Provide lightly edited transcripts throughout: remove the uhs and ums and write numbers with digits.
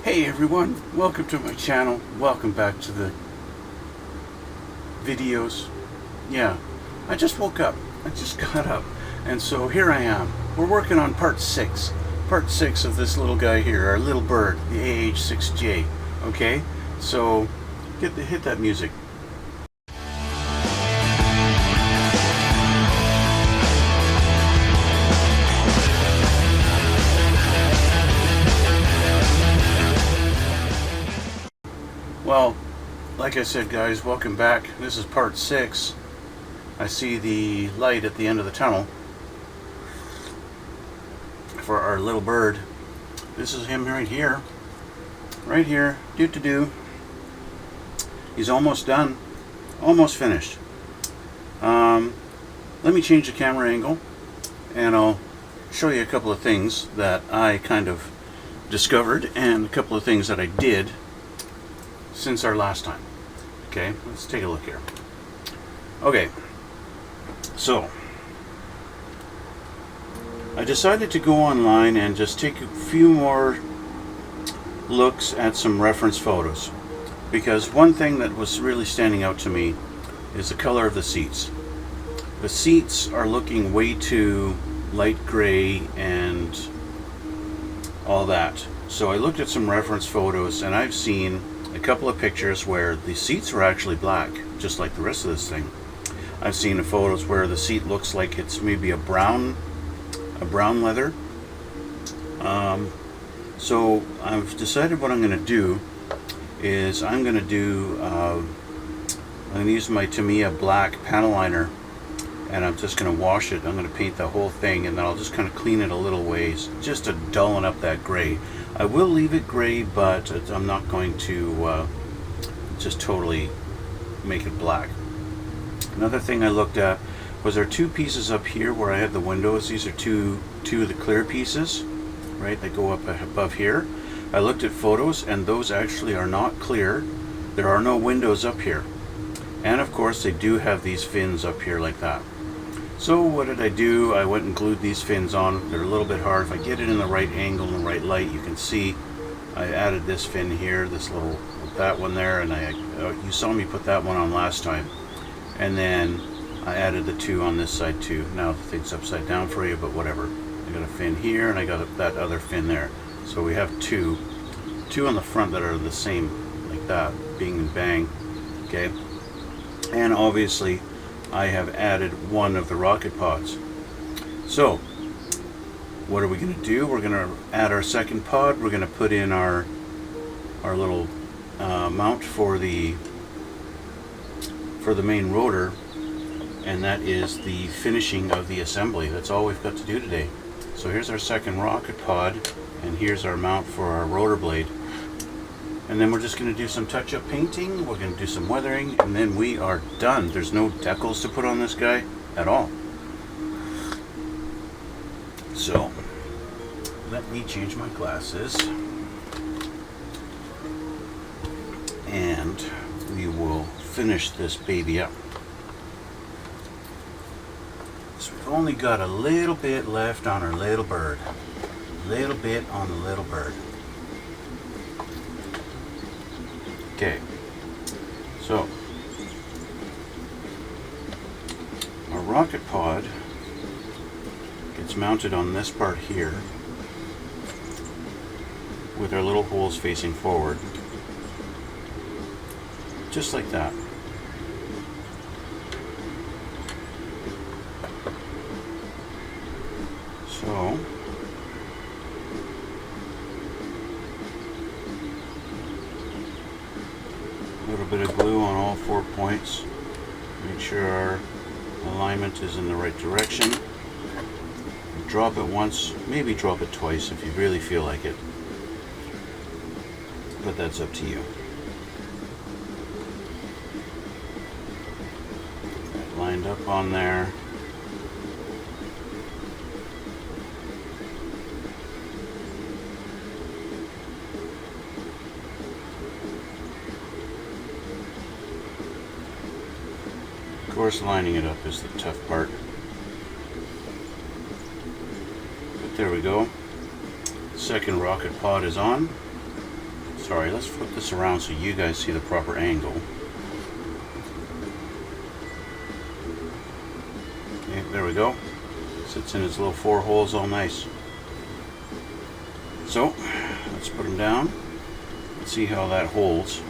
Hey everyone, welcome to my channel. Welcome back to the videos. Yeah, I just woke up. I just got up. And so here I am. We're working on part 6. Part 6 of this little guy here, our little bird, the AH-6J. Okay? So hit that music. Well, like I said, guys, welcome back. This is part 6. I see the light at the end of the tunnel for our little bird. This is him right here. Right here. Do. He's almost done. Almost finished. Let me change the camera angle and I'll show you a couple of things that I kind of discovered and a couple of things that I did since our last time. Okay, let's take a look here. Okay, so I decided to go online and just take a few more looks at some reference photos, because one thing that was really standing out to me is the color of the seats. The seats are looking way too light gray and all that. So I looked at some reference photos and I've seen a couple of pictures where the seats are actually black, just like the rest of this thing. I've seen the photos where the seat looks like it's maybe a brown leather. So I've decided what I'm going to do is I'm going to use my Tamiya black panel liner, and I'm just going to wash it. I'm going to paint the whole thing, and then I'll just kind of clean it a little ways just to dullen up that gray. I will leave it gray, but I'm not going to just totally make it black. Another thing I looked at was there two pieces up here where I had the windows. These are two of the clear pieces, right, that go up above here. I looked at photos and those actually are not clear. There are no windows up here. And of course they do have these fins up here like that. So what did I do? I went and glued these fins on. They're a little bit hard. If I get it in the right angle and the right light, you can see I added this fin here, that one there, and you saw me put that one on last time. And then I added the two on this side too. Now the thing's upside down for you, but whatever. I got a fin here and I got that other fin there. So we have two on the front that are the same, like that, bing and bang. Okay. And obviously I have added one of the rocket pods. So what are we going to do? We're going to add our second pod. We're going to put in our little mount for the main rotor, and that is the finishing of the assembly. That's all we've got to do today. So here's our second rocket pod, and here's our mount for our rotor blade. And then we're just going to do some touch-up painting, we're going to do some weathering, and then we are done. There's no decals to put on this guy at all. So, let me change my glasses, and we will finish this baby up. So we've only got a little bit left on our little bird. A little bit on the little bird. Okay, so our rocket pod gets mounted on this part here with our little holes facing forward, just like that. So a little bit of glue on all 4 points. Make sure our alignment is in the right direction. Drop it once, maybe drop it twice if you really feel like it. But that's up to you. Lined up on there. Of course, lining it up is the tough part. But there we go. Second rocket pod is on. Sorry, let's flip this around so you guys see the proper angle. Okay, there we go. Sits in its little 4 holes all nice. So, let's put them down and see how that holds.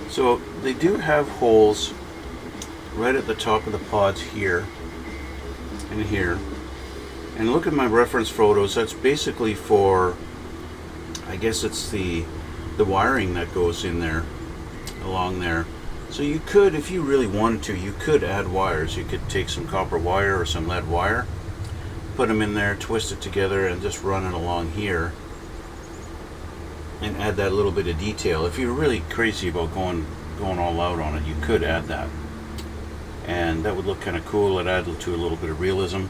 So, they do have holes right at the top of the pods here and here. And look at my reference photos. That's basically for, I guess it's the wiring that goes in there, along there. So you could, if you really wanted to, you could add wires. You could take some copper wire or some lead wire, put them in there, twist it together, and just run it along here, and add that little bit of detail. If you're really crazy about going all out on it, you could add that, and that would look kind of cool. It added to a little bit of realism.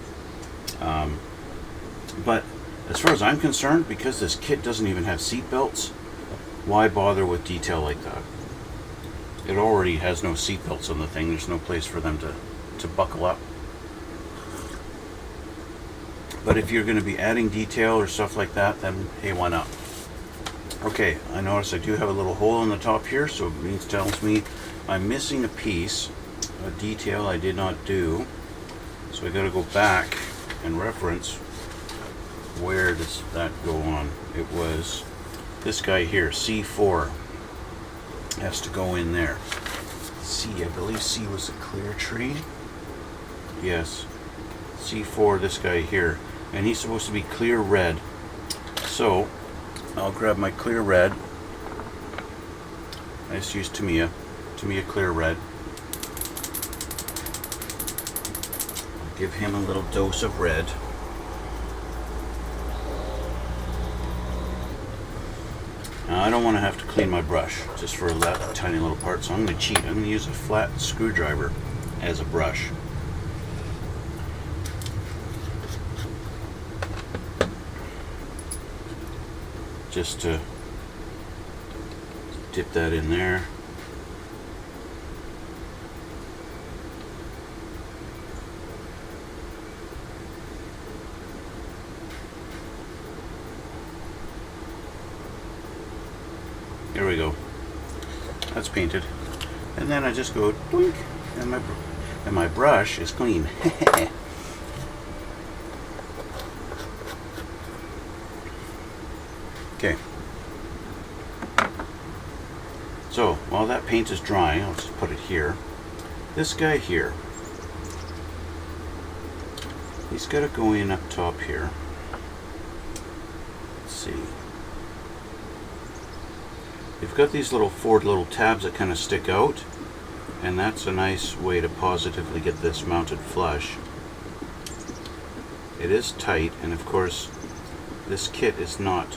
But as far as I'm concerned, because this kit doesn't even have seat belts, why bother with detail like that? It already has no seat belts on the thing. There's no place for them to buckle up. But if you're going to be adding detail or stuff like that, then hey, why not? Okay, I notice I do have a little hole in the top here, so it tells me I'm missing a piece, a detail I did not do. So I got to go back and reference where does that go on. It was this guy here, C4, has to go in there. C, I believe C was a clear tree. Yes, C4, this guy here, and he's supposed to be clear red. So I'll grab my clear red. I just use Tamiya clear red. I'll give him a little dose of red. Now, I don't want to have to clean my brush just for that tiny little part, so I'm going to cheat. I'm going to use a flat screwdriver as a brush. Just to dip that in there. There we go. That's painted. And then I just go doink, and my brush is clean. Okay. So while that paint is drying, I'll just put it here. This guy here, he's got to go in up top here. Let's see. You've got these four little tabs that kind of stick out, and that's a nice way to positively get this mounted flush. It is tight, and of course this kit is not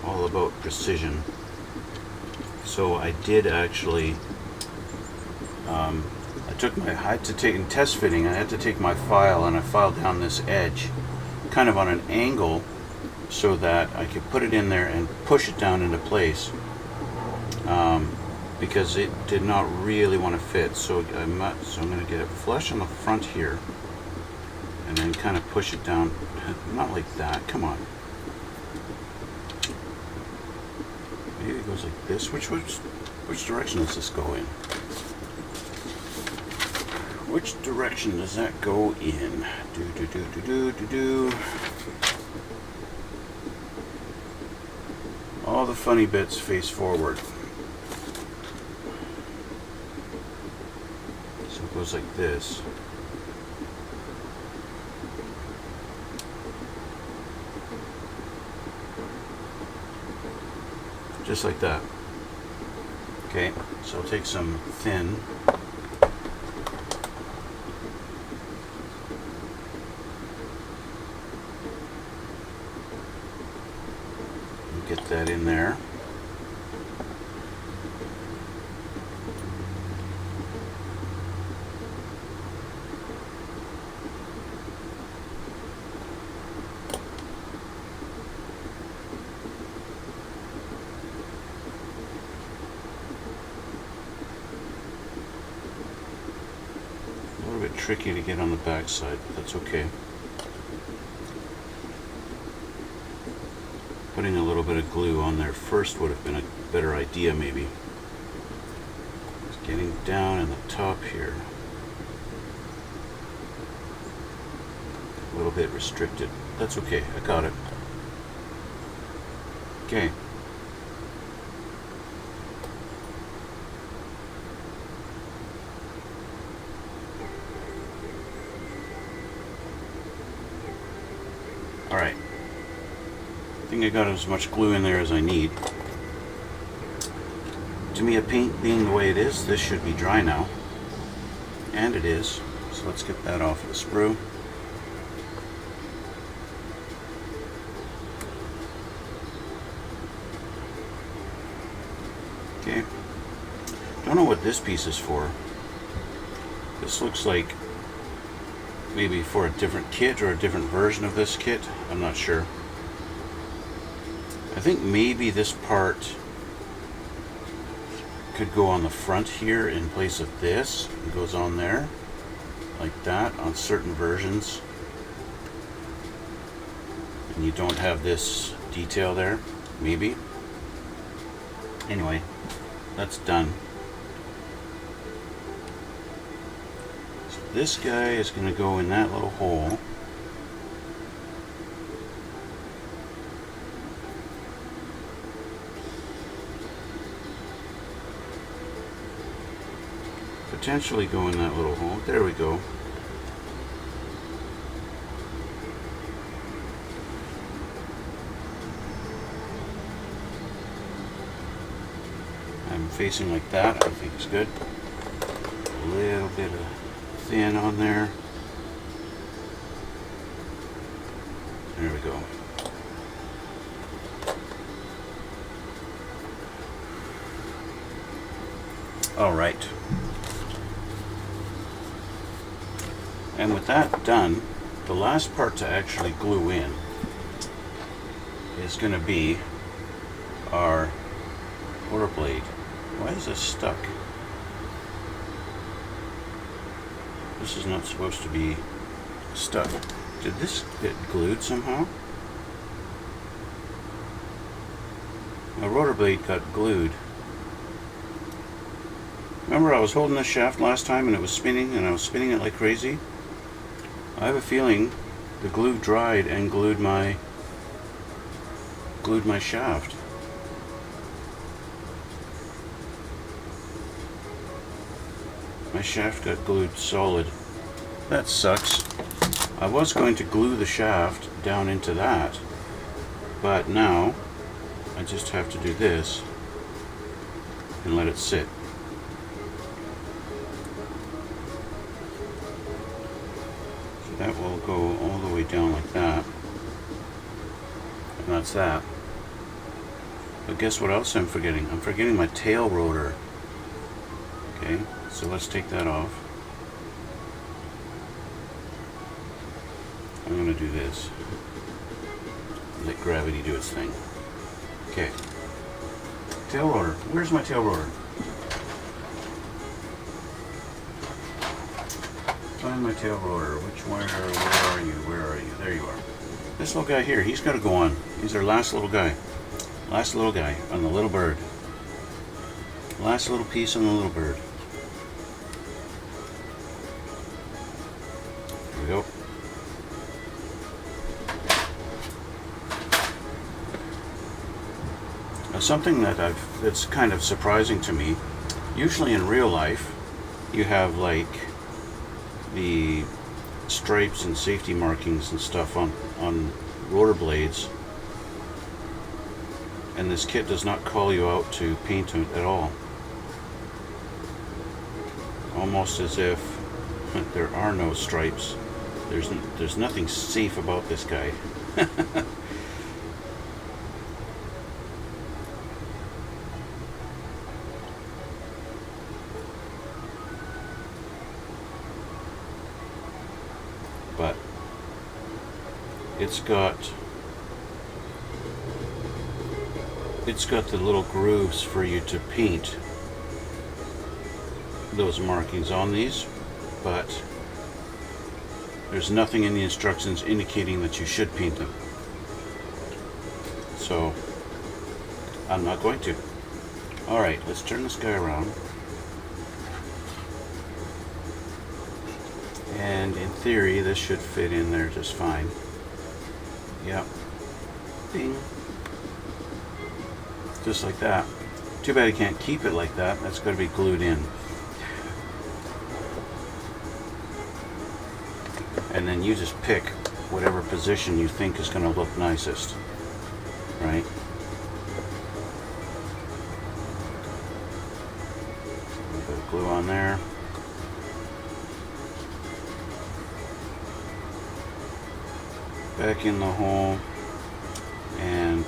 all about precision. So I did actually, I had to take in test fitting, I had to take my file and I filed down this edge kind of on an angle so that I could put it in there and push it down into place. Because it did not really want to fit, so I'm going to get it flush on the front here, and then kind of push it down, not like that. Come on, maybe it goes like this. Which direction does this go in? Which direction does that go in? All the funny bits face forward. Goes like this. Just like that. Okay, so I'll take some thin. Get that in there. Tricky to get on the back side, but that's okay. Putting a little bit of glue on there first would have been a better idea, maybe. It's getting down in the top here. A little bit restricted. That's okay, I got it. Okay. Alright. I think I got as much glue in there as I need. To me, a paint being the way it is, this should be dry now. And it is. So let's get that off of the sprue. Okay. Don't know what this piece is for. This looks like maybe for a different kit or a different version of this kit. I'm not sure. I think maybe this part could go on the front here in place of this. It goes on there like that on certain versions. And you don't have this detail there. Maybe. Anyway, that's done. So this guy is going to go in that little hole. Potentially go in that little hole. There we go. I'm facing like that. I think it's good. A little bit of thin on there. There we go. All right. And with that done, the last part to actually glue in is going to be our rotor blade. Why is this stuck? This is not supposed to be stuck. Did this get glued somehow? My rotor blade got glued. Remember I was holding this shaft last time and it was spinning and I was spinning it like crazy? I have a feeling the glue dried and glued my shaft. My shaft got glued solid. That sucks. I was going to glue the shaft down into that, but now I just have to do this and let it sit. So that will go all the way down like that. And that's that. But guess what else I'm forgetting? I'm forgetting my tail rotor. Okay, so let's take that off. I'm going to do this. Let gravity do its thing. Okay. Tail rotor. Where's my tail rotor? Find my tail rotor. Where are you? Where are you? There you are. This little guy here, he's got to go on. He's our last little guy. Last little guy on the little bird. Last little piece on the little bird. There we go. Now something that's kind of surprising to me. Usually in real life, you have like the stripes and safety markings and stuff on rotor blades, and this kit does not call you out to paint it at all. Almost as if there are no stripes. There's nothing safe about this guy. But it's got the little grooves for you to paint those markings on these, but there's nothing in the instructions indicating that you should paint them. so I'm not going to. Alright, let's turn this guy around. And in theory, this should fit in there just fine. Yep. Bing. Just like that. Too bad I can't keep it like that. That's got to be glued in. And then you just pick whatever position you think is going to look nicest. Right? A bit of glue on there. Back in the hole, and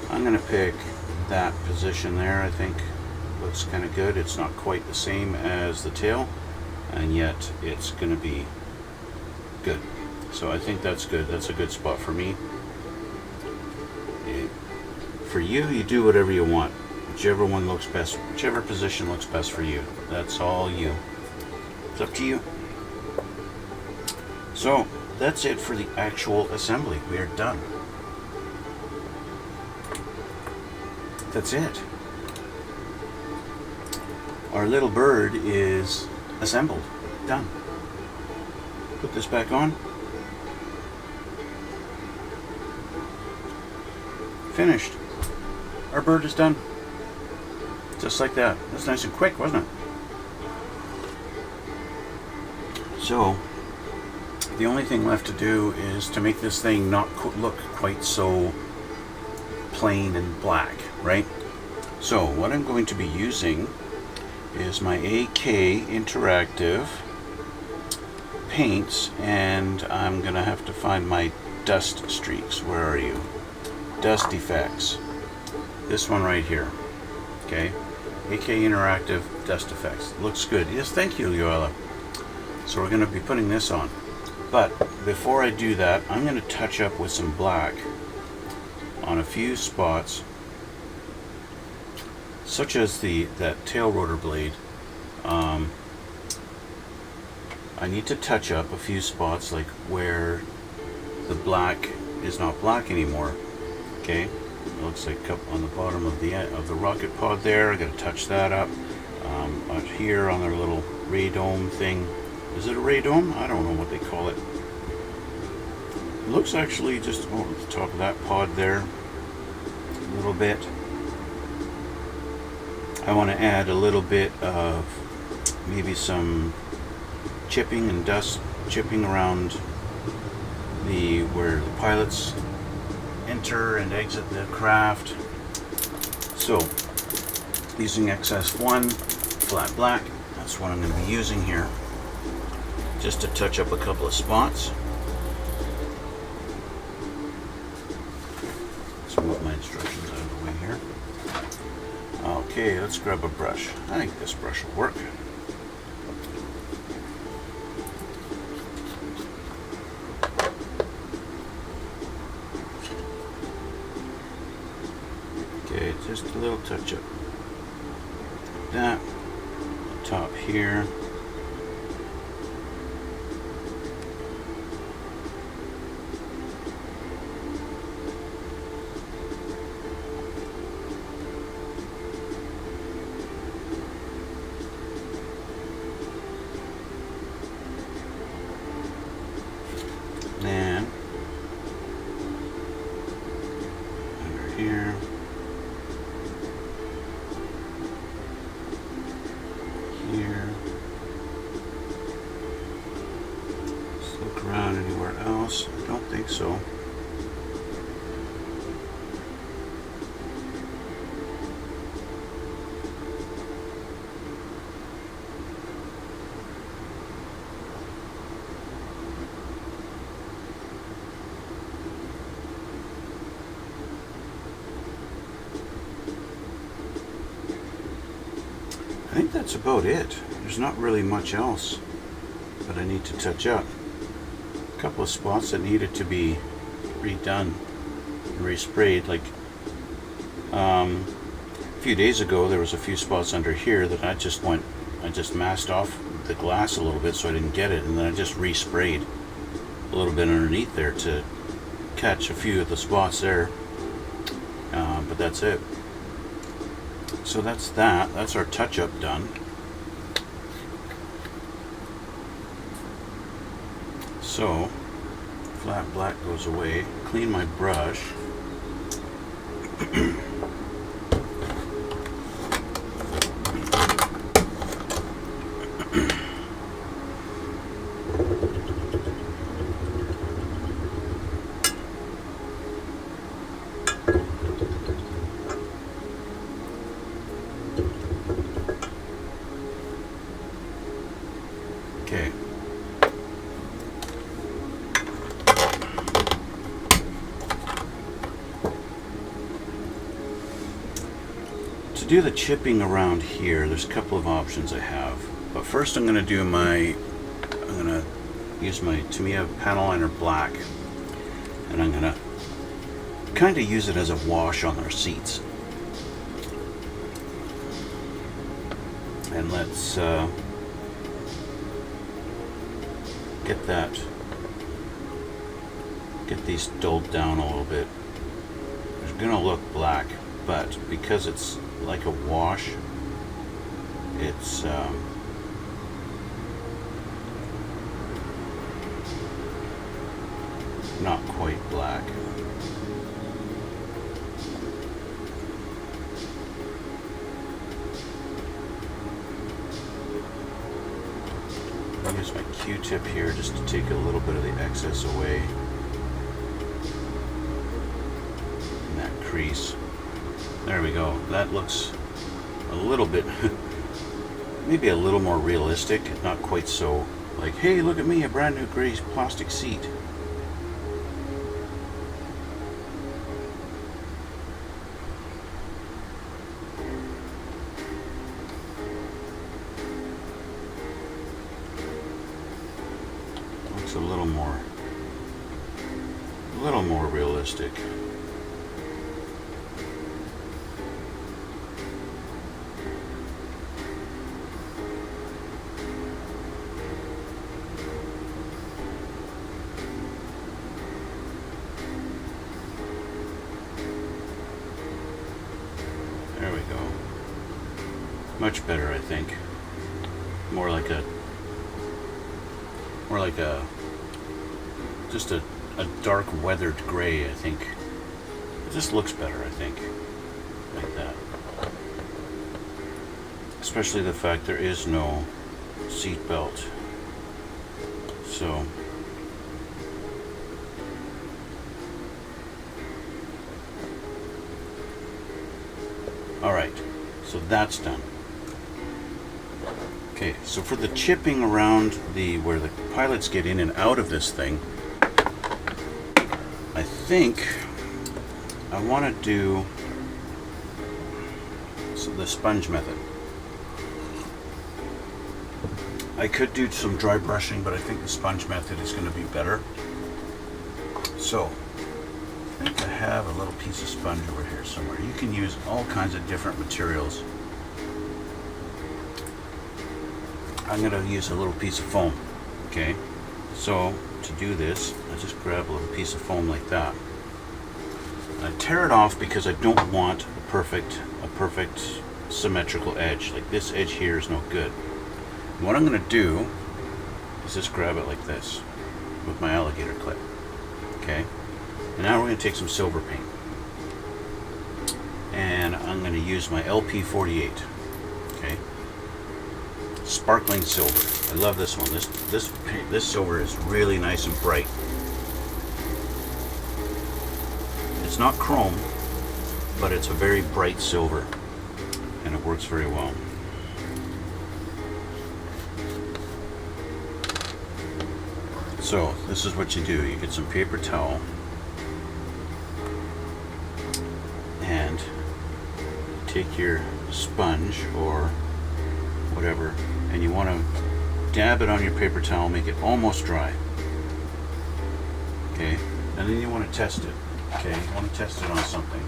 I'm going to pick that position there. I think looks kind of good. It's not quite the same as the tail, and yet it's going to be good. So I think that's good. That's a good spot for me. For you, you do whatever you want. Whichever one looks best, whichever position looks best for you. That's all you. It's up to you. So that's it for the actual assembly. We are done. That's it. Our little bird is assembled. Done. Put this back on. Finished. Our bird is done. Just like that. That's nice and quick, wasn't it? So the only thing left to do is to make this thing not look quite so plain and black, right? So what I'm going to be using is my AK Interactive paints, and I'm gonna have to find my dust streaks. Where are you? Dust effects. This one right here. Okay. AK Interactive Dust Effects. Looks good. Yes, thank you, Yoela. So we're going to be putting this on. But before I do that, I'm going to touch up with some black on a few spots, such as that tail rotor blade. I need to touch up a few spots, like where the black is not black anymore. Okay, it looks like on the bottom of the rocket pod there. I got to touch that up. Out here on their little radome thing. Is it a radome? I don't know what they call it. It looks actually just over the top of that pod there. A little bit. I want to add a little bit of maybe some chipping and dust chipping around where the pilots enter and exit the craft. So using XS1 flat black, that's what I'm going to be using here, just to touch up a couple of spots. Let's move my instructions out of the way here. Okay, let's grab a brush. I think this brush will work. Okay, just a little touch up. That top here. And under here. Here. Let's look around anywhere else. I don't think so. I think that's about it. There's not really much else that I need to touch up. A couple of spots that needed to be redone and resprayed. Like a few days ago, there was a few spots under here that I just masked off the glass a little bit so I didn't get it, and then I just resprayed a little bit underneath there to catch a few of the spots there. that's it. So that's that. That's our touch-up done. So, flat black goes away. Clean my brush. Okay. To do the chipping around here, there's a couple of options I have. But first I'm going to use my Tamiya panel liner black, and I'm going to kind of use it as a wash on our seats. And let's get these dulled down a little bit. It's going to look black, but because it's like a wash, it's not quite black. I'll use my Q-tip here just to take a little bit of the excess away in that crease. There we go. That looks a little bit, maybe a little more realistic, not quite so like, hey, look at me, a brand new gray plastic seat. Looks a little more realistic. There we go. Much better, I think. More like a just a dark weathered gray, I think. It just looks better, I think. Like that. Especially the fact there is no seat belt. So alright, so that's done. Okay, so for the chipping around where the pilots get in and out of this thing, I think I want to do the sponge method. I could do some dry brushing, but I think the sponge method is going to be better. So I think I have a little piece of sponge over here somewhere. You can use all kinds of different materials. I'm going to use a little piece of foam. Okay, so to do this, I just grab a little piece of foam like that. I tear it off because I don't want a perfect symmetrical edge. Like this edge here is no good. And what I'm going to do is just grab it like this with my alligator clip. Okay, and now we're going to take some silver paint, and I'm going to use my LP48. Okay, sparkling silver. I love this one. This silver is really nice and bright. It's not chrome, but it's a very bright silver, and it works very well. So this is what you do. You get some paper towel and take your sponge or whatever, and you want to dab it on your paper towel, make it almost dry. Okay, and then you want to test it. Okay, you want to test it on something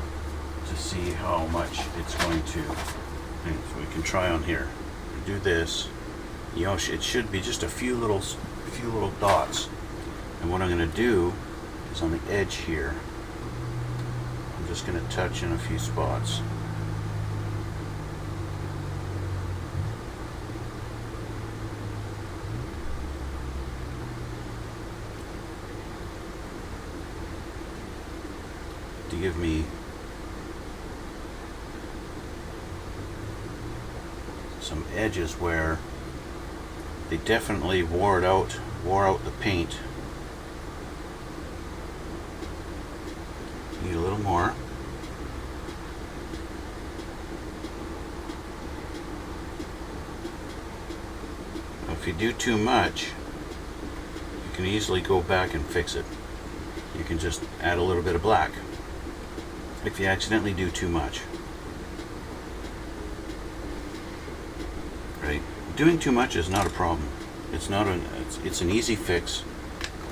to see how much it's going to. Okay, so we can try on here. Do this. You know, it should be just a few little dots. And what I'm going to do is on the edge here, I'm just going to touch in a few spots. To give me some edges where they definitely wore out the paint. Need a little more. If you do too much, you can easily go back and fix it. You can just add a little bit of black if you accidentally do too much. Right? Doing too much is not a problem. It's not it's an easy fix.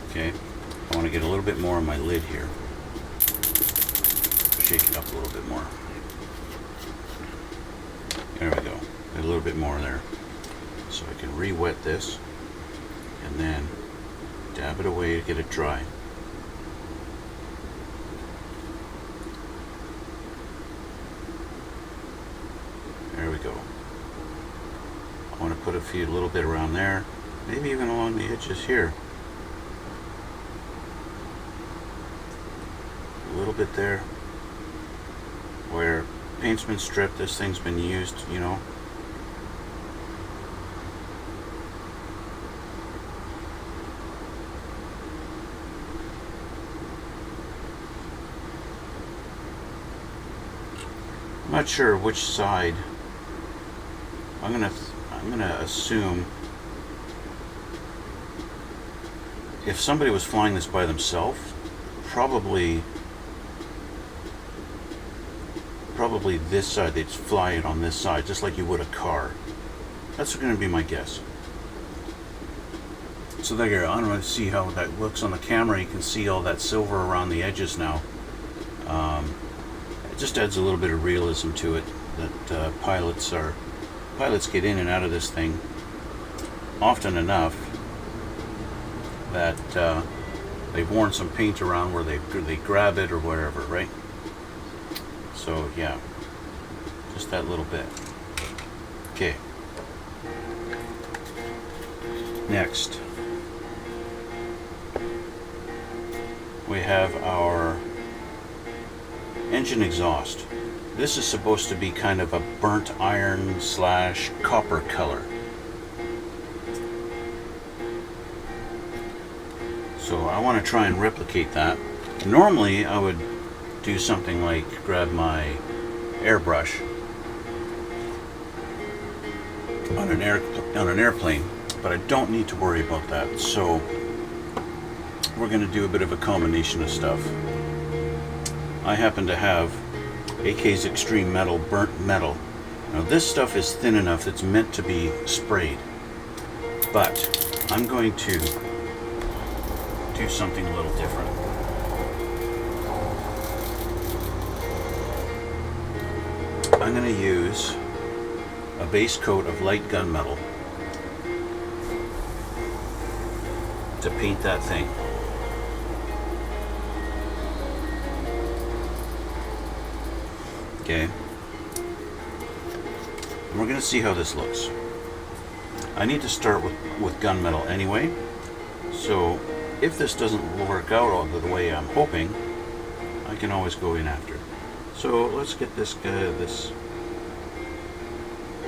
Okay? I want to get a little bit more on my lid here. Shake it up a little bit more. There we go. Get a little bit more there. So I can re-wet this and then dab it away to get it dry. There we go. I want to put a little bit around there, maybe even along the edges here. A little bit there. Where paint's been stripped, this thing's been used, you know. I'm not sure which side. I'm gonna assume if somebody was flying this by themselves, probably this side, they'd fly it on this side, just like you would a car. That's going to be my guess. So there you go. I don't know, see how that looks on the camera. You can see all that silver around the edges now. It just adds a little bit of realism to it, that pilots get in and out of this thing often enough that they've worn some paint around where they grab it or whatever, right? So yeah, just that little bit. Okay. Next, we have our engine exhaust. This is supposed to be kind of a burnt iron / copper color. So I want to try and replicate that. Normally I would do something like grab my airbrush on an airplane, but I don't need to worry about that. So we're going to do a bit of a combination of stuff. I happen to have AK's Extreme Metal burnt metal. Now this stuff is thin enough that's meant to be sprayed, but I'm going to do something a little different. I'm going to use a base coat of light gunmetal to paint that thing. Okay. And we're going to see how this looks. I need to start with gunmetal anyway, so if this doesn't work out all the way I'm hoping, I can always go in after. So let's get this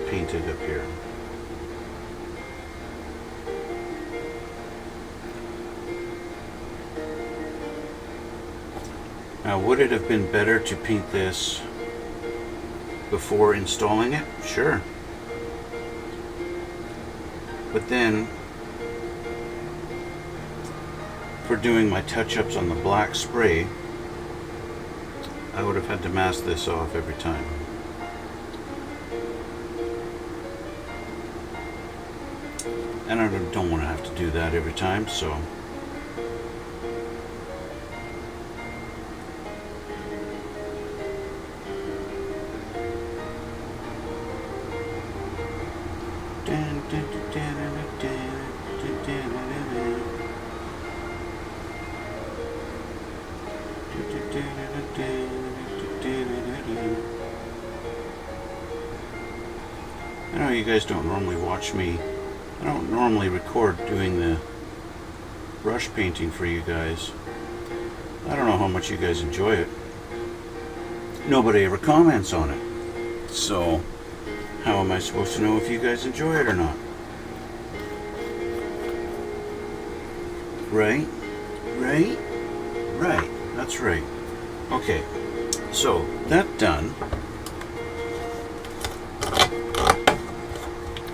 painted up here. Now, would it have been better to paint this before installing it? Sure. But then, for doing my touch-ups on the black spray, I would have had to mask this off every time. And I don't want to have to do that every time, so I know you guys don't normally watch me. I don't normally record doing the brush painting for you guys. I don't know how much you guys enjoy it. Nobody ever comments on it. So, how am I supposed to know if you guys enjoy it or not? Right? Right? Right. That's right. Okay. So, that done.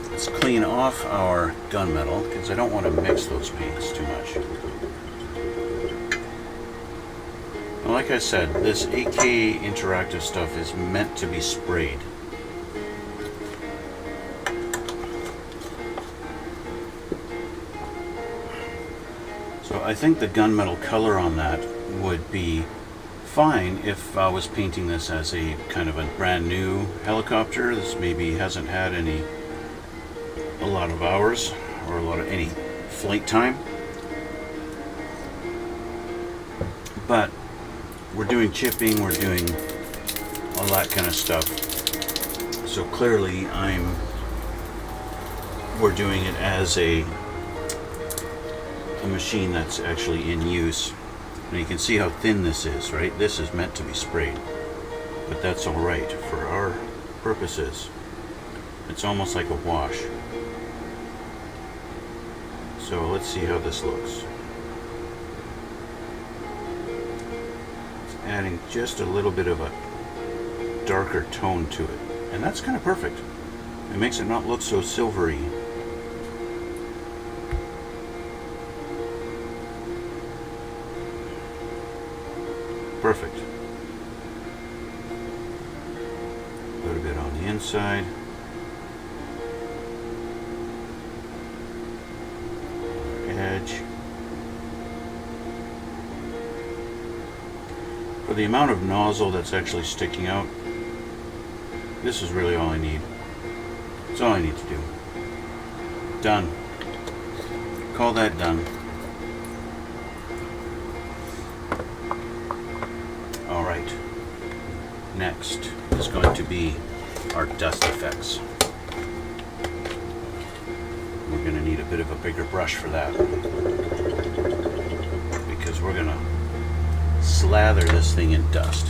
Let's clean off our gunmetal because I don't want to mix those paints too much. And like I said, this AK interactive stuff is meant to be sprayed. So I think the gunmetal color on that would be fine if I was painting this as a kind of a brand new helicopter. This maybe hasn't had a lot of hours or any flight time. But we're doing chipping, we're doing all that kind of stuff. So clearly we're doing it as a machine that's actually in use. And you can see how thin this is, right? This is meant to be sprayed. But that's alright for our purposes. It's almost like a wash. So let's see how this looks. It's adding just a little bit of a darker tone to it. And that's kind of perfect. It makes it not look so silvery. Perfect. A little bit on the inside. Edge. For the amount of nozzle that's actually sticking out, this is really all I need. That's all I need to do. Done. Call that done. Alright. Next is going to be our dust effects. We're going to need a bit of a bigger brush for that, because we're going to slather this thing in dust.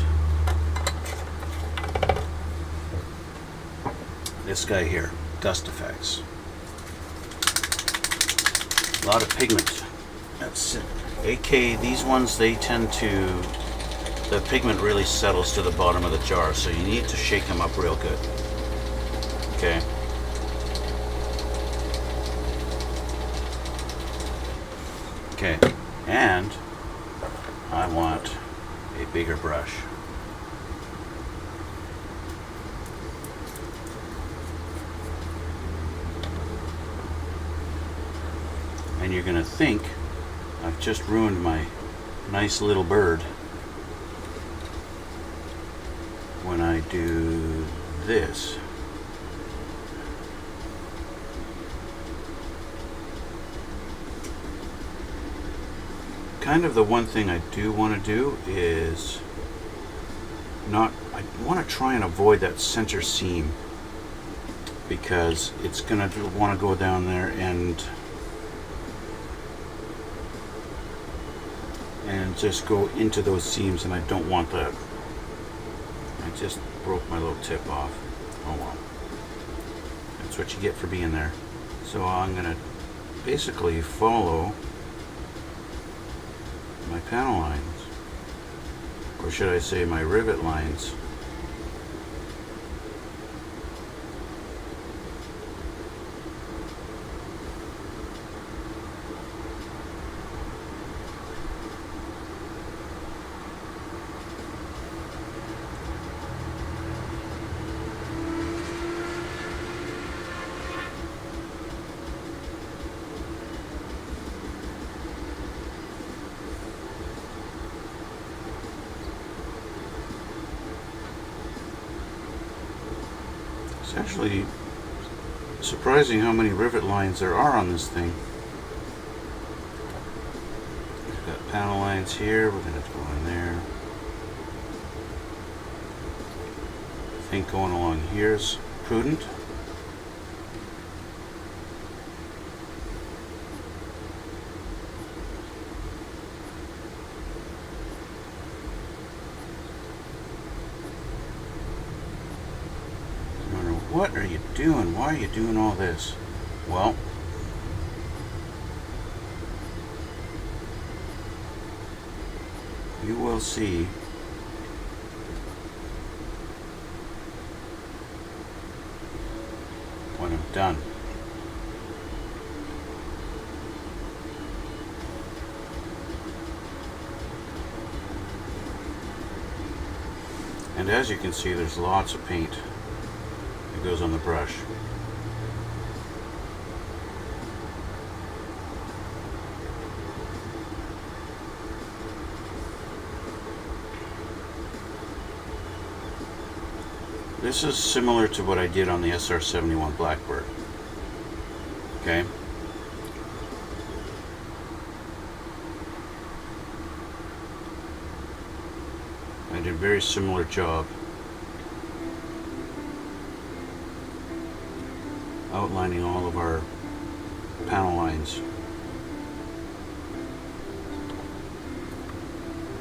This guy here, dust effects. A lot of pigment. That's it. AK, these ones, they tend to, the pigment really settles to the bottom of the jar, so you need to shake them up real good. Okay. Okay, and I want a bigger brush. And you're gonna think I've just ruined my nice little bird when I do this. Kind of the one thing I do want to do is I want to try and avoid that center seam, because it's going to want to go down there and just go into those seams, and I don't want that. I just broke my little tip off. Oh well. That's what you get for being there. So I'm going to basically follow my panel lines, or should I say my rivet lines. It's actually surprising how many rivet lines there are on this thing. We've got panel lines here, we're going to go in there. I think going along here is prudent. What are you doing? Why are you doing all this? Well, you will see when I'm done. And as you can see, there's lots of paint that goes on the brush. This is similar to what I did on the SR-71 Blackbird. Okay? I did a very similar job outlining all of our panel lines.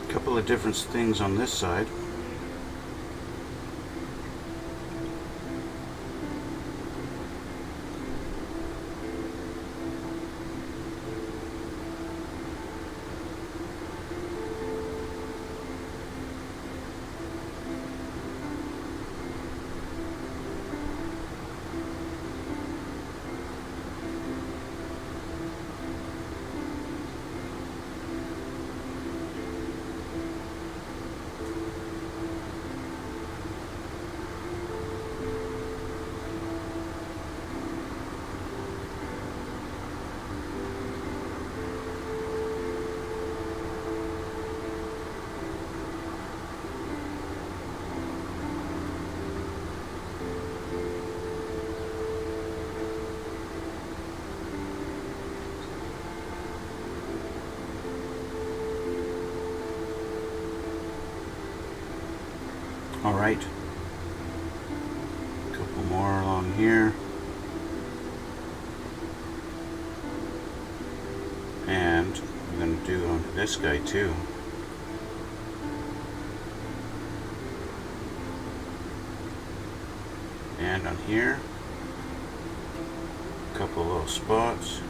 A couple of different things on this side. Alright, a couple more along here, and I'm going to do on this guy too. And on here, a couple little spots.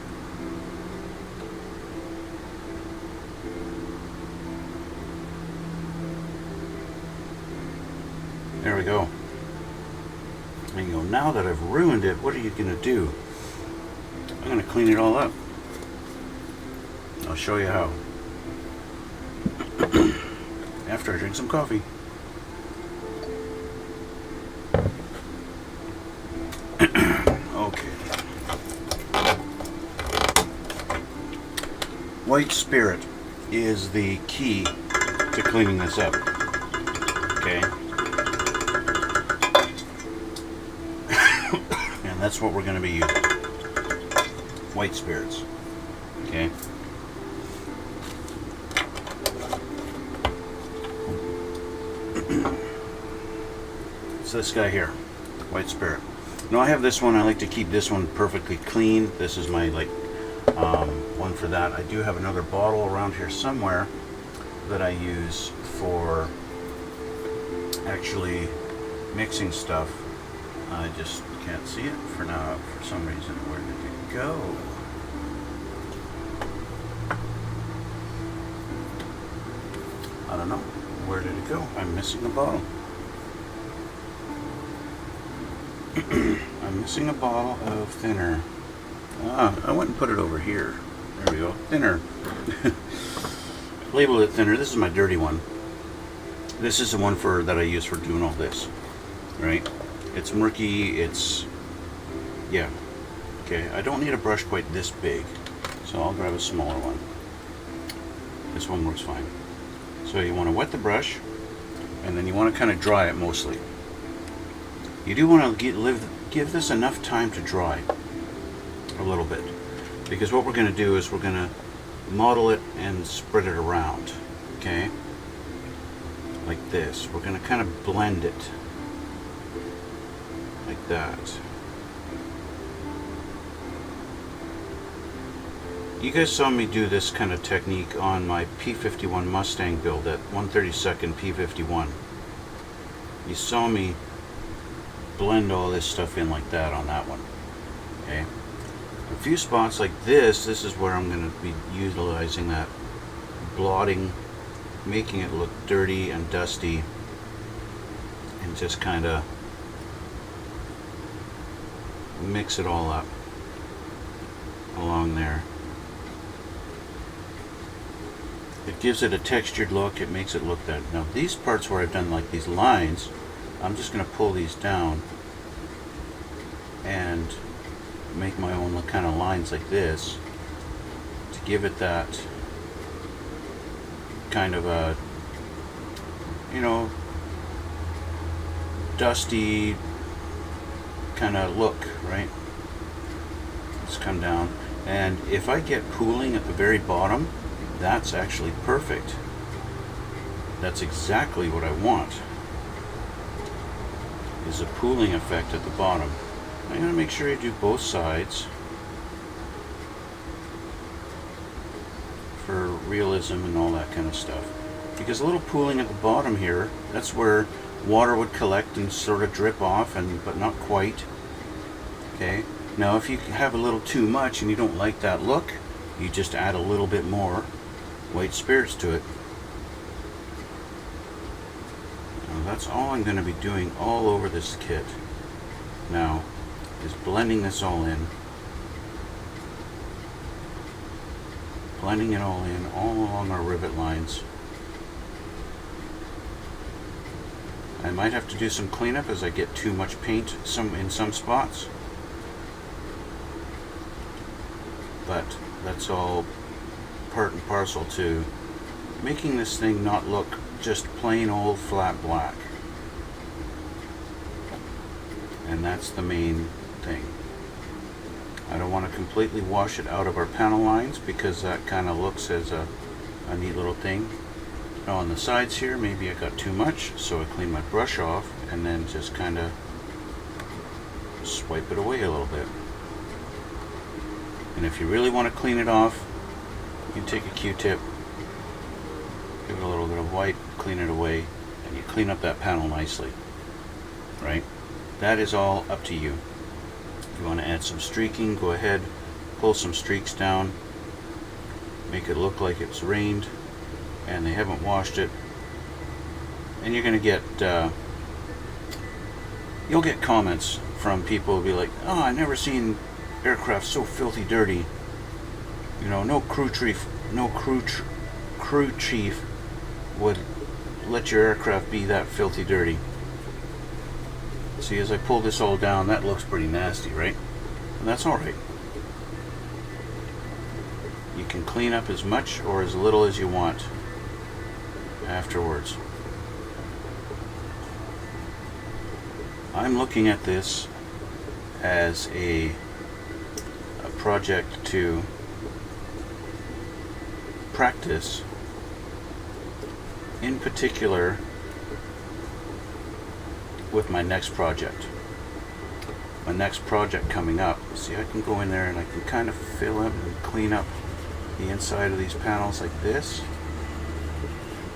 There we go. And you go, now that I've ruined it, what are you going to do? I'm going to clean it all up. I'll show you how. After I drink some coffee. Okay. White spirit is the key to cleaning this up. Okay. And that's what we're going to be using. White spirits. Okay. It's this guy here. White spirit. Now I have this one. I like to keep this one perfectly clean. This is my one for that. I do have another bottle around here somewhere that I use for actually mixing stuff. I just can't see it for now for some reason. Where did it go? I don't know. Where did it go? I'm missing a bottle. I'm missing a bottle of thinner. I went and put it over here. There we go. Thinner. Labeled it thinner. This is my dirty one. This is the one that I use for doing all this. Right? It's murky. It's... yeah. Okay. I don't need a brush quite this big. So I'll grab a smaller one. This one works fine. So you want to wet the brush. And then you want to kind of dry it mostly. You do want to give this enough time to dry a little bit, because what we're going to do is we're going to model it and spread it around, okay, like this. We're going to kind of blend it like that. You guys saw me do this kind of technique on my P51 Mustang build at 132nd P51. You saw me blend all this stuff in like that on that one. Okay. A few spots like this is where I'm going to be utilizing that blotting, making it look dirty and dusty, and just kind of mix it all up along there. It gives it a textured look, it makes it look that. Now these parts where I've done like these lines, I'm just going to pull these down and make my own kind of lines like this to give it that kind of a, you know, dusty kind of look, right? Let's come down, and if I get pooling at the very bottom, that's actually perfect. That's exactly what I want, is a pooling effect at the bottom. I'm going to make sure I do both sides for realism and all that kind of stuff, because a little pooling at the bottom here, that's where water would collect and sort of drip off, but not quite. Okay, now if you have a little too much and you don't like that look, you just add a little bit more white spirits to it. Now that's all I'm going to be doing all over this kit now, is blending this all in. Blending it all in, all along our rivet lines. I might have to do some cleanup as I get too much paint in some spots. But that's all part and parcel to making this thing not look just plain old flat black. And that's the main thing. I don't want to completely wash it out of our panel lines, because that kind of looks as a neat little thing. Now on the sides here, maybe I got too much, so I clean my brush off and then just kind of swipe it away a little bit. And if you really want to clean it off, you can take a Q-tip, give it a little bit of white, clean it away, and you clean up that panel nicely, right? That is all up to you. If you want to add some streaking, go ahead, pull some streaks down, make it look like it's rained and they haven't washed it, and you're going to get you'll get comments from people who'll be like, oh, I've never seen aircraft so filthy dirty. You know, no crew chief would let your aircraft be that filthy dirty. See, as I pull this all down, that looks pretty nasty, right? And that's alright. You can clean up as much or as little as you want afterwards. I'm looking at this as a project to practice, in particular with my next project. My next project coming up, see, I can go in there and I can kind of fill up and clean up the inside of these panels like this,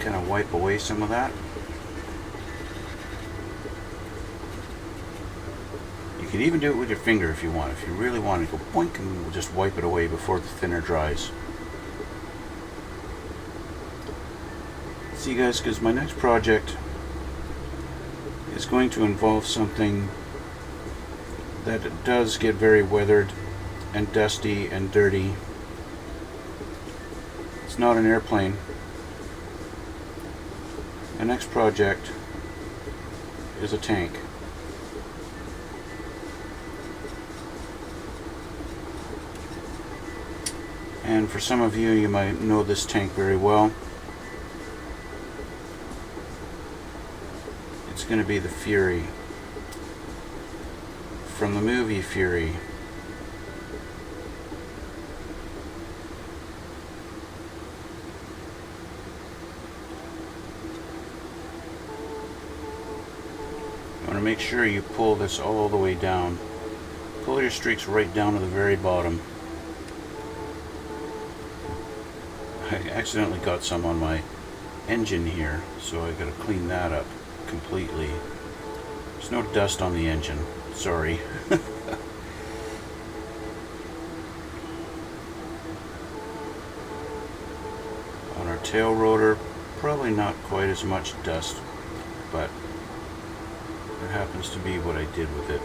kind of wipe away some of that. You can even do it with your finger if you want. If you really want to go boink, and we'll just wipe it away before the thinner dries. See guys, because my next project is going to involve something that does get very weathered and dusty and dirty. It's not an airplane. The next project is a tank. And for some of you, you might know this tank very well. It's going to be the Fury from the movie Fury. You want to make sure you pull this all the way down. Pull your streaks right down to the very bottom. I accidentally got some on my engine here, so I got to clean that up completely. Just There's no dust on the engine. Sorry. On our tail rotor, probably not quite as much dust, but it happens to be what I did with it.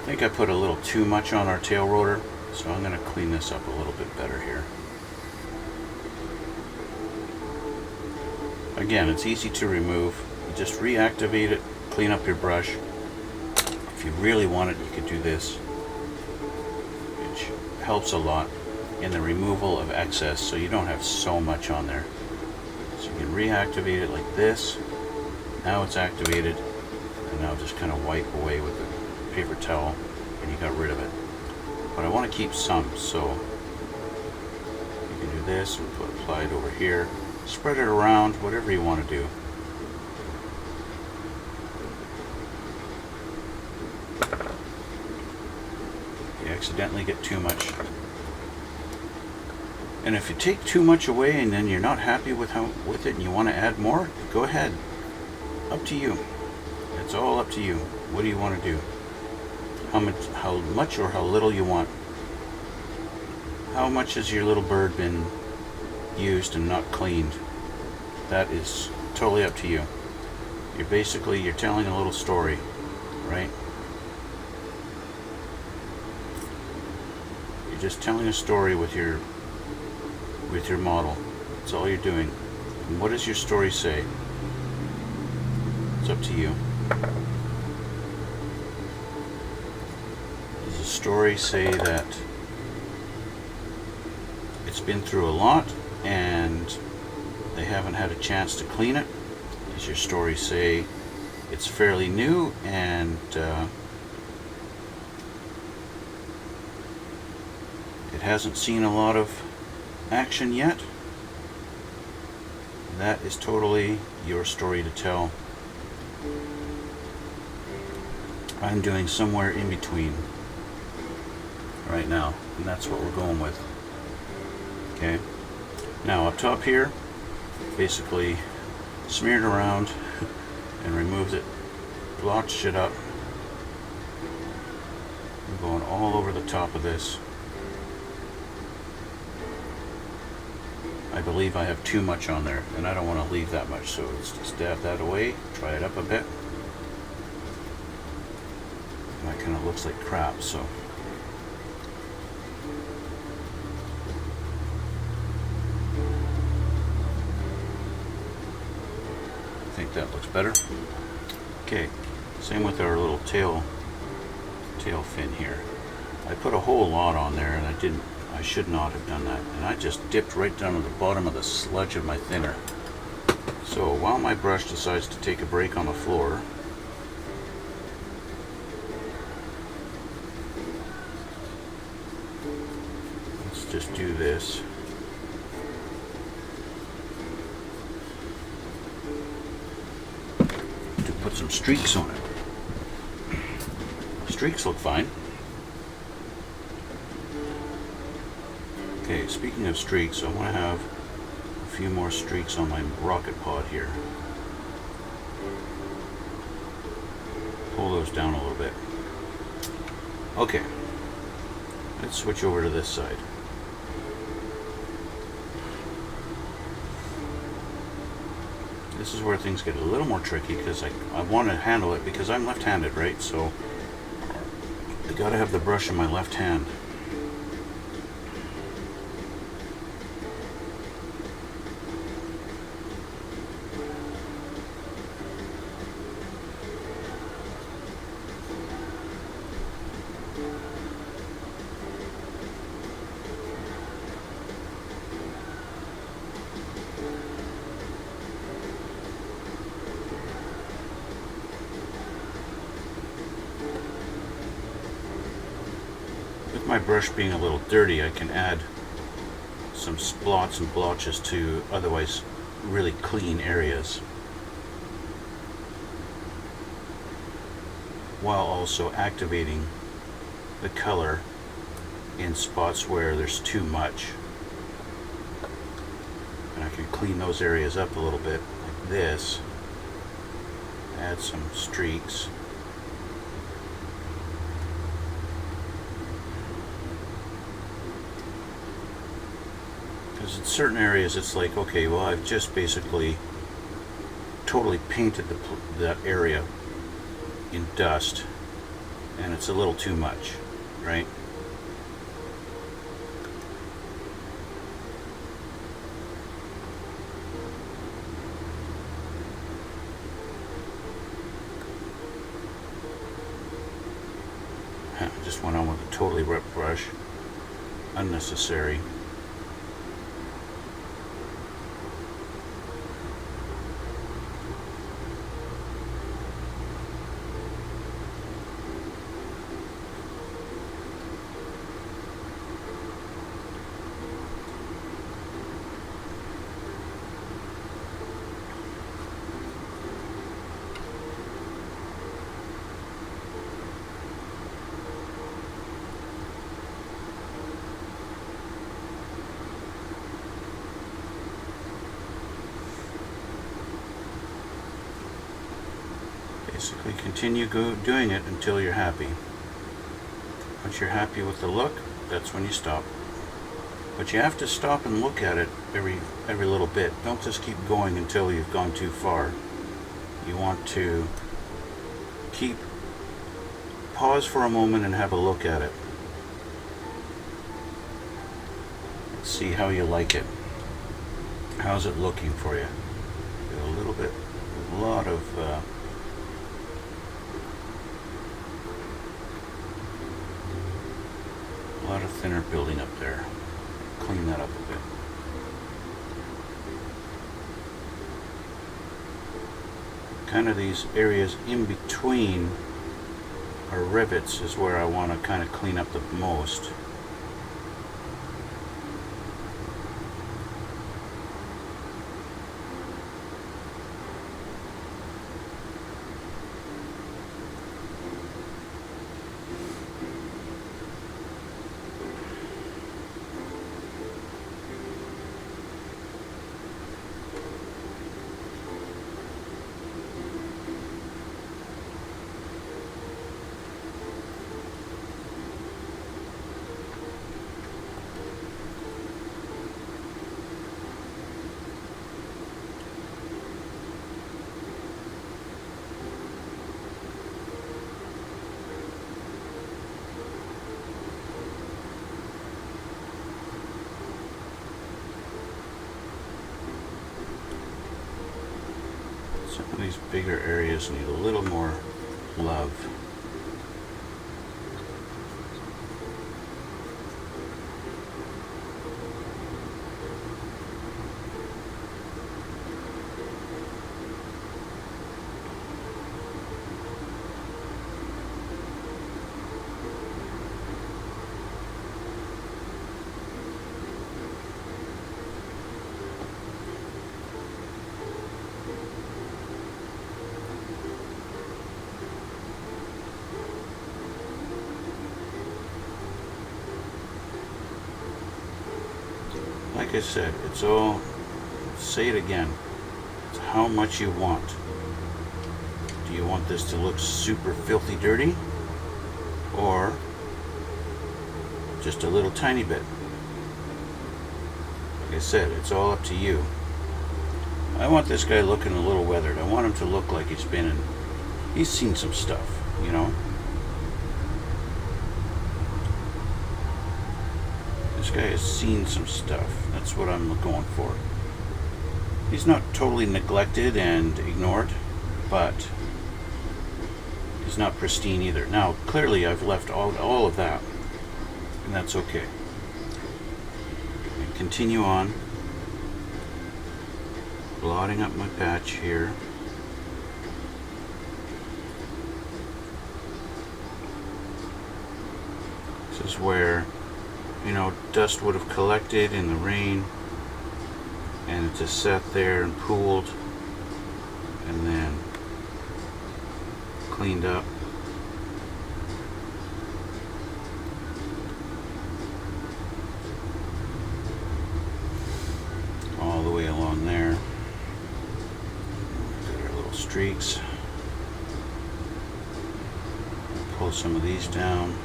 I think I put a little too much on our tail rotor, so I'm going to clean this up a little bit better here. Again, it's easy to remove. You just reactivate it, clean up your brush. If you really want it, you could do this, which helps a lot in the removal of excess, so you don't have so much on there. So you can reactivate it like this. Now it's activated, and now just kind of wipe away with the paper towel, and you got rid of it. But I want to keep some, so you can do this and apply it over here. Spread it around, whatever you want to do. You accidentally get too much. And if you take too much away and then you're not happy with it and you want to add more, go ahead. Up to you. It's all up to you. What do you want to do? How much or how little you want. How much has your little bird been used and not cleaned? That is totally up to you. You're telling a little story, right? You're just telling a story with your model. That's all you're doing. And what does your story say? It's up to you. Does the story say that it's been through a lot and they haven't had a chance to clean it? Does your story say it's fairly new and it hasn't seen a lot of action yet? That is totally your story to tell. I'm doing somewhere in between right now, and that's what we're going with. Okay, now up top here, basically smeared around and removed it, blotched it up. I'm going all over the top of this. I believe I have too much on there, and I don't want to leave that much, so let's just dab that away, try it up a bit. That kind of looks like crap, so. I think that looks better. Okay, same with our little tail fin here. I put a whole lot on there, and I should not have done that. And I just dipped right down to the bottom of the sludge of my thinner. So while my brush decides to take a break on the floor, let's just do this. To put some streaks on it. Streaks look fine. Okay, speaking of streaks, I want to have a few more streaks on my rocket pod here. Pull those down a little bit. Okay, let's switch over to this side. This is where things get a little more tricky because I want to handle it because I'm left-handed, right? So I gotta have the brush in my left hand. With my brush being a little dirty, I can add some splots and blotches to otherwise really clean areas, while also activating the color in spots where there's too much. And I can clean those areas up a little bit, like this. Add some streaks. Because in certain areas it's like, okay, well, I've just basically totally painted that area in dust, and it's a little too much, right? Just went on with a totally ripped brush. Unnecessary. Basically continue doing it until you're happy. Once you're happy with the look, that's when you stop. But you have to stop and look at it every little bit. Don't just keep going until you've gone too far. You want to pause for a moment and have a look at it. Let's see how you like it. How's it looking for you? A little bit, a lot of thinner building up there. Clean that up a bit. Kind of these areas in between our rivets is where I want to kind of clean up the most. Some of these bigger areas need a little more love. Like I said, it's all, say it again, it's how much you want. Do you want this to look super filthy dirty? Or just a little tiny bit? Like I said, it's all up to you. I want this guy looking a little weathered. I want him to look like he's seen some stuff, you know? This guy has seen some stuff. That's what I'm going for. He's not totally neglected and ignored, but he's not pristine either. Now, clearly I've left all of that, and that's okay. And continue on. Blotting up my patch here. This is where, you know, dust would have collected in the rain, and it just sat there and pooled, and then cleaned up. All the way along there. streaks. Pull some of these down.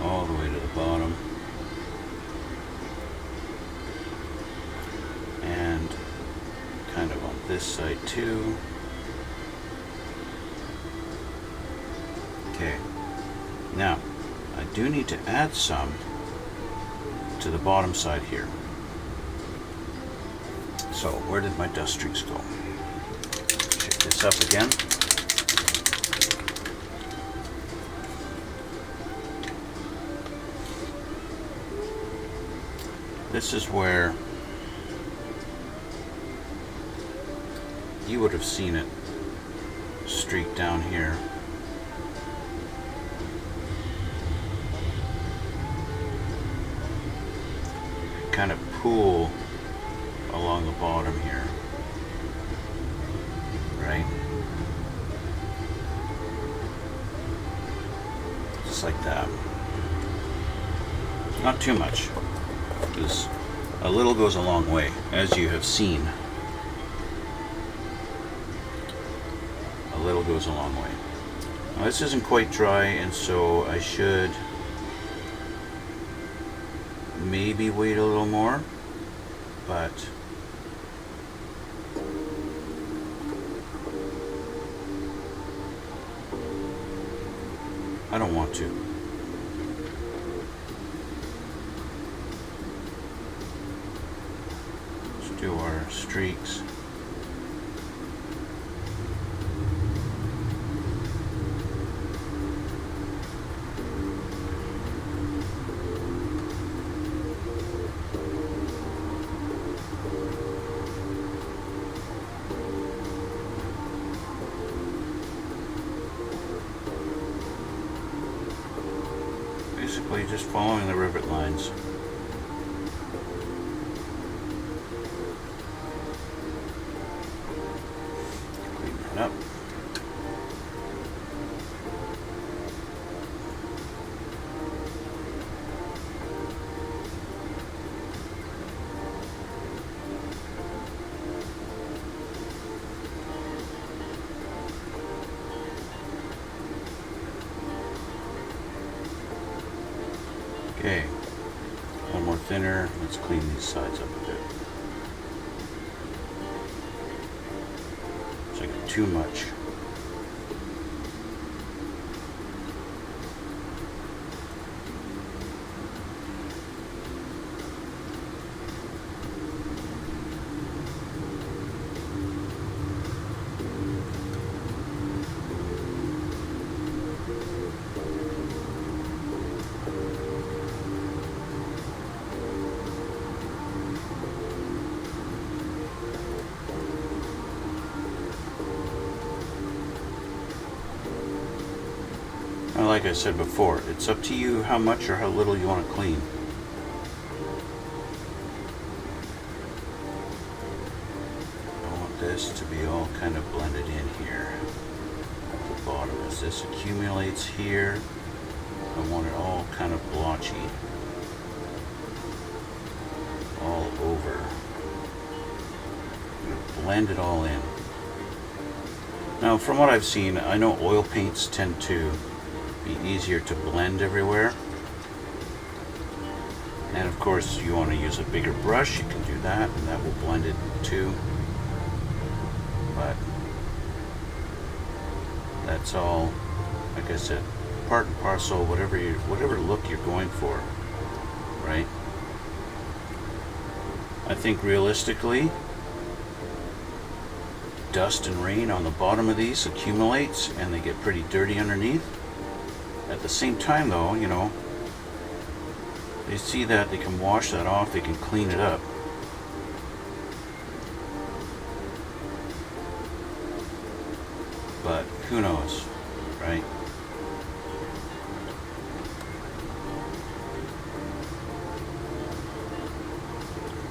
All the way to the bottom. And kind of on this side too. Okay. Now, I do need to add some to the bottom side here. So, where did my dust streaks go? Check this up again. This is where you would have seen it streak down here. Kind of pool along the bottom here, right? Just like that. Not too much, because a little goes a long way, as you have seen. A little goes a long way. Now, this isn't quite dry, and so I should maybe wait a little more, but I don't want to. Let's do our streaks. Basically just following the rivet lines. Clean that up. Okay, one more thinner. Let's clean these sides up a bit. It's like too much. Like I said before, it's up to you how much or how little you want to clean. I want this to be all kind of blended in here at the bottom. As this accumulates here, I want it all kind of blotchy all over. I'm going to blend it all in. Now, from what I've seen, I know oil paints tend to be easier to blend everywhere, and of course you want to use a bigger brush, you can do that, and that will blend it too. But that's all, like I said, part and parcel, whatever look you're going for, right? I think realistically, dust and rain on the bottom of these accumulates and they get pretty dirty underneath. At the same time though, you know, they see that, they can wash that off, they can clean it up. But who knows, right?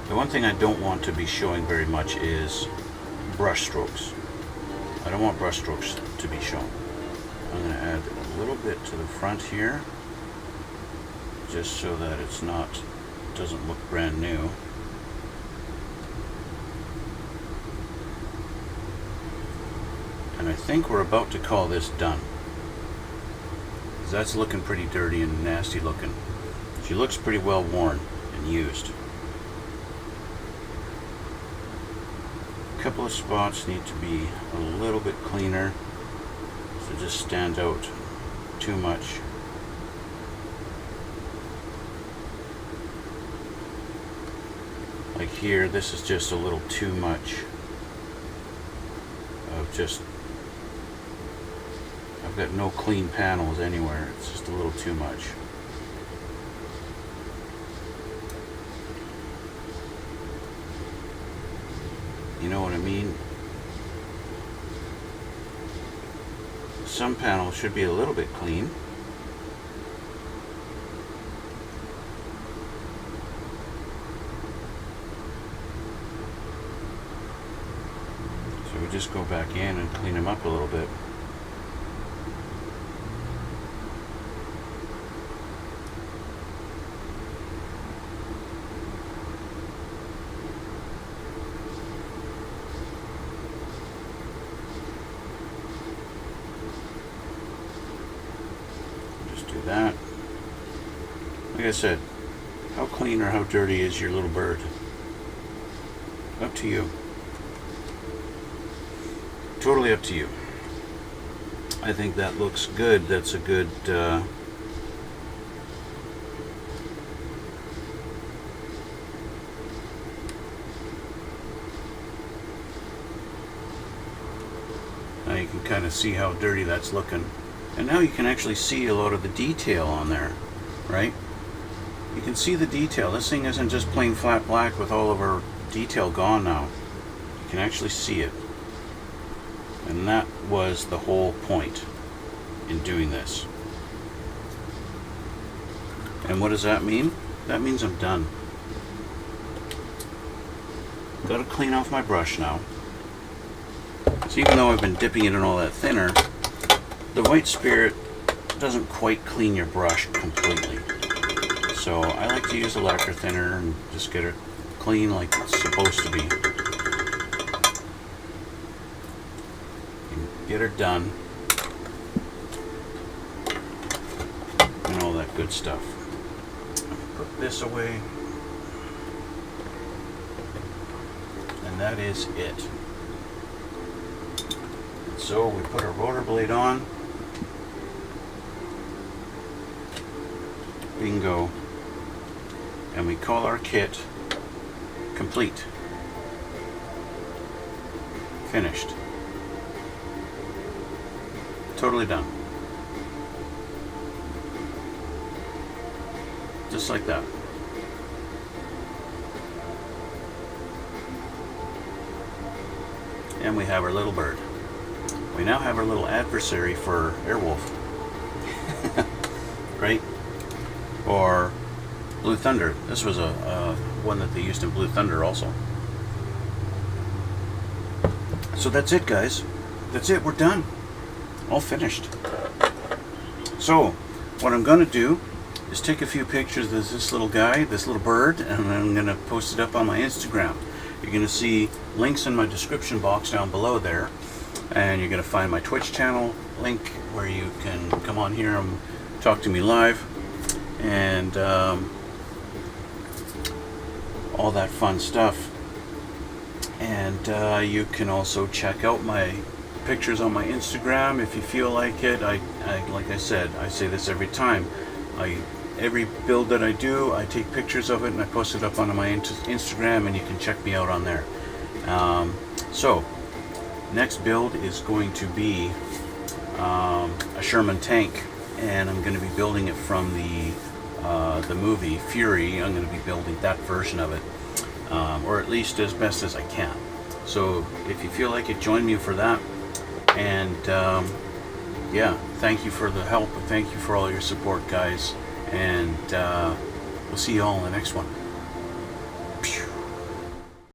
The one thing I don't want to be showing very much is brush strokes. I don't want brush strokes to be shown. I'm going to add a little bit to the front here, just so that it's not, doesn't look brand new. And I think we're about to call this done. Because that's looking pretty dirty and nasty looking. She looks pretty well worn and used. A couple of spots need to be a little bit cleaner, so just stand out too much. Like here, this is just a little too much of just, I've got no clean panels anywhere. It's just a little too much. You know what I mean? Some panels should be a little bit clean. So we just go back in and clean them up a little bit. Do that. Like I said, how clean or how dirty is your little bird? Up to you. Totally up to you. I think that looks good. That's a good now you can kind of see how dirty that's looking. And now you can actually see a lot of the detail on there, right? You can see the detail. This thing isn't just plain flat black with all of our detail gone now. You can actually see it. And that was the whole point in doing this. And what does that mean? That means I'm done. Got to clean off my brush now. So even though I've been dipping it in all that thinner, the white spirit doesn't quite clean your brush completely. So I like to use a lacquer thinner and just get it clean like it's supposed to be. And get her done. And all that good stuff. Put this away. And that is it. So we put our rotor blade on. Bingo. And we call our kit complete. Finished. Totally done. Just like that. And we have our little bird. We now have our little adversary for Airwolf. Right? Or Blue Thunder. This was a one that they used in Blue Thunder also. So that's it, guys. That's it. We're done. All finished. So what I'm going to do is take a few pictures of this little guy, this little bird, and I'm going to post it up on my Instagram. You're going to see links in my description box down below there, and you're going to find my Twitch channel link where you can come on here and talk to me live, and all that fun stuff. And you can also check out my pictures on my Instagram if you feel like it. I like I said, I say this every time. Every build that I do, I take pictures of it and I post it up on my Instagram, and you can check me out on there. So next build is going to be a Sherman tank, and I'm going to be building it from the movie Fury. I'm going to be building that version of it, or at least as best as I can. So if you feel like it, join me for that. And yeah, thank you for the help, and thank you for all your support, guys. And we'll see you all in the next one.